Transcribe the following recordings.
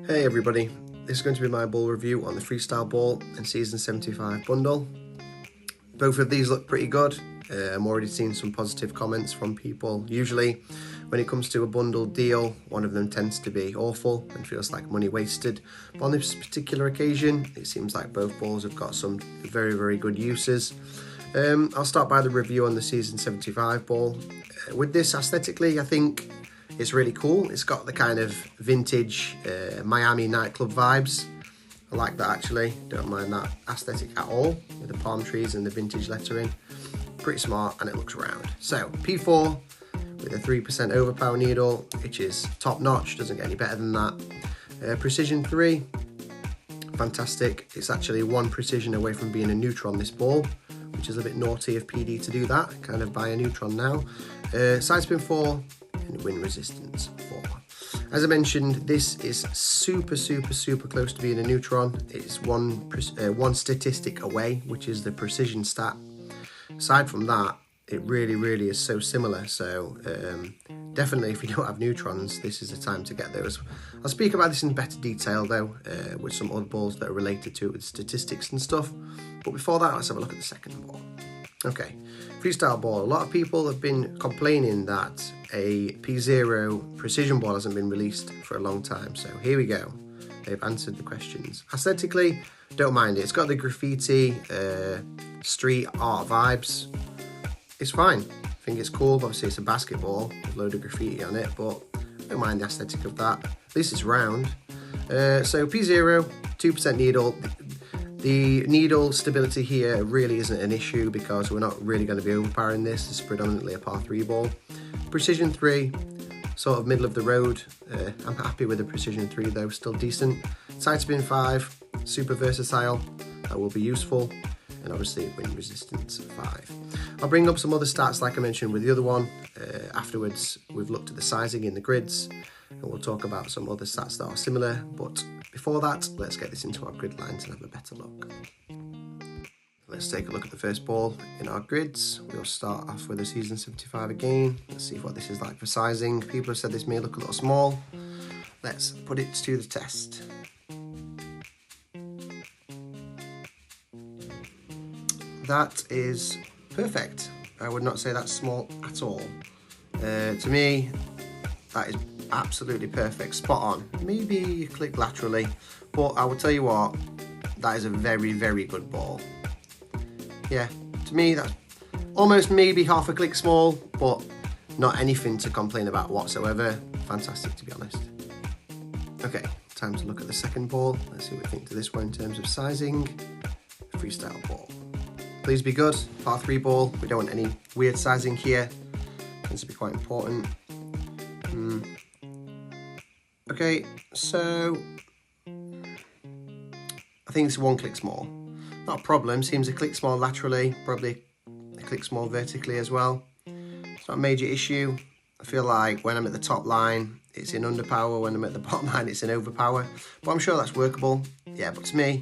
Hey everybody, this is going to be my ball review on the Freestyle ball and Season 75 bundle. Both of these look pretty good. I'm already seeing some positive comments from people. Usually when it comes to a bundle deal, one of them tends to be awful and feels like money wasted. But on this particular occasion, it seems like both balls have got some very good uses. I'll start by the review on the Season 75 ball. With this, aesthetically, I think it's really cool. It's got the kind of vintage Miami nightclub vibes. I like that actually. Don't mind that aesthetic at all, with the palm trees and the vintage lettering. Pretty smart, and it looks round. So P4 with a 3% overpower needle, which is top notch, doesn't get any better than that. Precision 3, fantastic. It's actually one precision away from being a neutron, this ball, which is a bit naughty of PD to do that, kind of buy a neutron now. Side spin 4, and wind resistance 4. As I mentioned, this is super close to being a neutron. It's one statistic away, which is the precision stat. Aside from that, it really is so similar. So definitely, if you don't have neutrons, this is the time to get those. I'll speak about this in better detail though, with some other balls that are related to it with statistics and stuff. But before that, let's have a look at the second ball. Okay, Freestyle ball. A lot of people have been complaining that a P0 precision ball hasn't been released for a long time. So here we go. They've answered the questions. Aesthetically, don't mind it. It's got the graffiti, street art vibes. It's fine. I think it's cool. Obviously, it's a basketball with a load of graffiti on it, but I don't mind the aesthetic of that. At least it's round. So P0, 2% needle. The needle stability here really isn't an issue because we're not really going to be overpowering this. It's predominantly a par 3 ball. Precision 3, sort of middle of the road. I'm happy with the precision 3 though, still decent. Side spin 5, super versatile, that will be useful. And obviously wind resistance 5. I'll bring up some other stats like I mentioned with the other one. Afterwards, we've looked at the sizing in the grids and we'll talk about some other stats that are similar. But before that, let's get this into our grid lines and have a better look. Let's take a look at the first ball in our grids. We'll start off with the Season 75 again. Let's see what this is like for sizing. People have said this may look a little small. Let's put it to the test. That is perfect. I would not say that's small at all. To me, that is absolutely perfect, spot on. Maybe you click laterally, but I will tell you what, that is a very good ball. Yeah, to me that's almost maybe half a click small, but not anything to complain about whatsoever. Fantastic, to be honest. Okay, time to look at the second ball. Let's see what we think to this one in terms of sizing. Freestyle ball. Please be good, par 3 ball. We don't want any weird sizing here. Tends to be quite important. Okay, so I think it's one click small. Not a problem, seems a click small laterally, probably a click small vertically as well. It's not a major issue. I feel like when I'm at the top line, it's in underpower. When I'm at the bottom line, it's in overpower. But I'm sure that's workable. Yeah, but to me,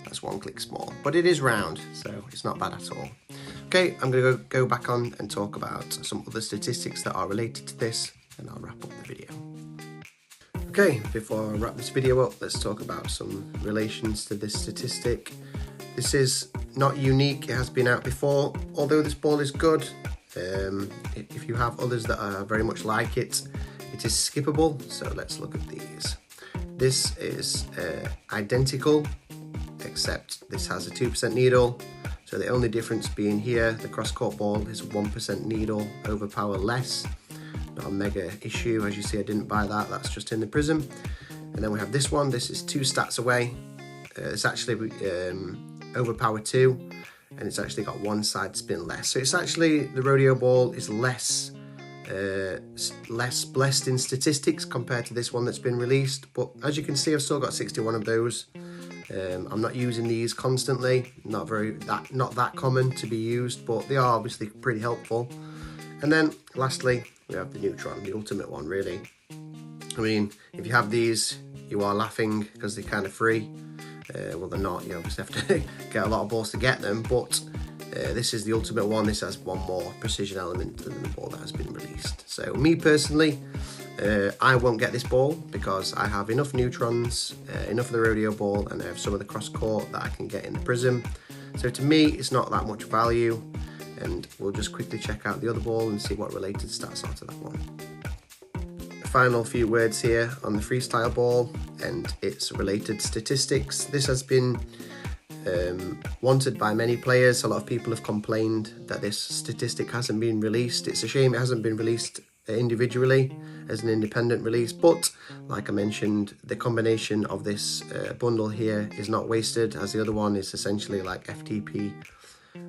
that's one click small. But it is round, so it's not bad at all. Okay, I'm going to go back on and talk about some other statistics that are related to this, and I'll wrap up the video. Okay, before I wrap this video up, let's talk about some relations to this statistic. This is not unique, it has been out before. Although this ball is good, if you have others that are very much like it, it is skippable. So let's look at these. This is identical, except this has a 2% needle. So the only difference being here, the cross-court ball is 1% needle, overpower less. Not a mega issue. As you see, I didn't buy that. That's just in the prism. And then we have this one. This is 2 stats away. It's actually overpower 2, and it's actually got 1 side spin less. So it's actually, the rodeo ball is less blessed in statistics compared to this one that's been released. But as you can see, I've still got 61 of those. I'm not using these constantly. Not that common to be used, but they are obviously pretty helpful. And then lastly, we have the neutron, the ultimate one, really. I mean, if you have these, you are laughing because they're kind of free. Well, they're not. You obviously have to get a lot of balls to get them, but this is the ultimate one. This has one more precision element than the ball that has been released. So me personally, I won't get this ball because I have enough neutrons, enough of the rodeo ball, and I have some of the cross court that I can get in the prism. So to me, it's not that much value, and we'll just quickly check out the other ball and see what related stats are to that one. Final few words here on the freestyle ball and its related statistics. This has been wanted by many players. A lot of people have complained that this statistic hasn't been released. It's a shame it hasn't been released individually as an independent release, but like I mentioned, the combination of this bundle here is not wasted, as the other one is essentially like FTP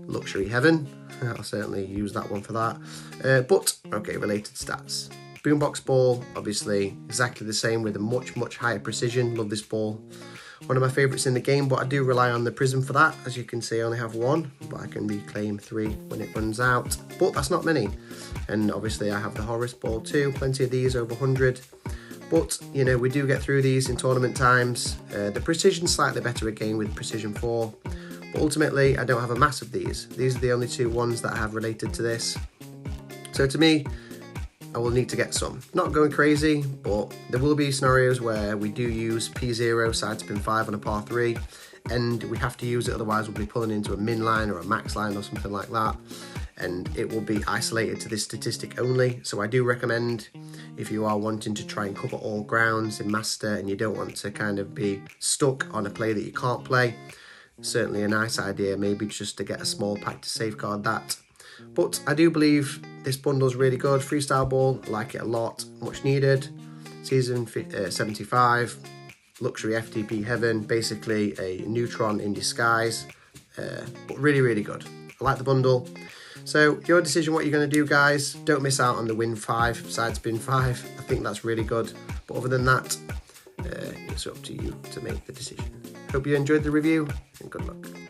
luxury heaven. I'll certainly use that one for that. But okay, related stats. Boombox ball, obviously exactly the same with a much higher precision. Love this ball. One of my favourites in the game, but I do rely on the prism for that. As you can see, I only have one, but I can reclaim 3 when it runs out. But that's not many. And obviously I have the Horus ball too, plenty of these, over 100. But, you know, we do get through these in tournament times. The precision's slightly better again with precision 4. But ultimately, I don't have a mass of these. These are the only 2 ones that I have related to this. So to me, I will need to get some. Not going crazy, but there will be scenarios where we do use P0 side spin 5 on a par 3, and we have to use it, otherwise we'll be pulling into a min line or a max line or something like that, and it will be isolated to this statistic only. So I do recommend, if you are wanting to try and cover all grounds in Master and you don't want to kind of be stuck on a play that you can't play, certainly a nice idea maybe just to get a small pack to safeguard that. But I do believe this bundle is really good. Freestyle ball, I like it a lot, much needed. Season 75, luxury FTP heaven, basically a neutron in disguise, but really good. I like the bundle. So your decision what you're going to do, guys. Don't miss out on the win 5, side spin 5. I think that's really good. But other than that, it's up to you to make the decision. Hope you enjoyed the review and good luck.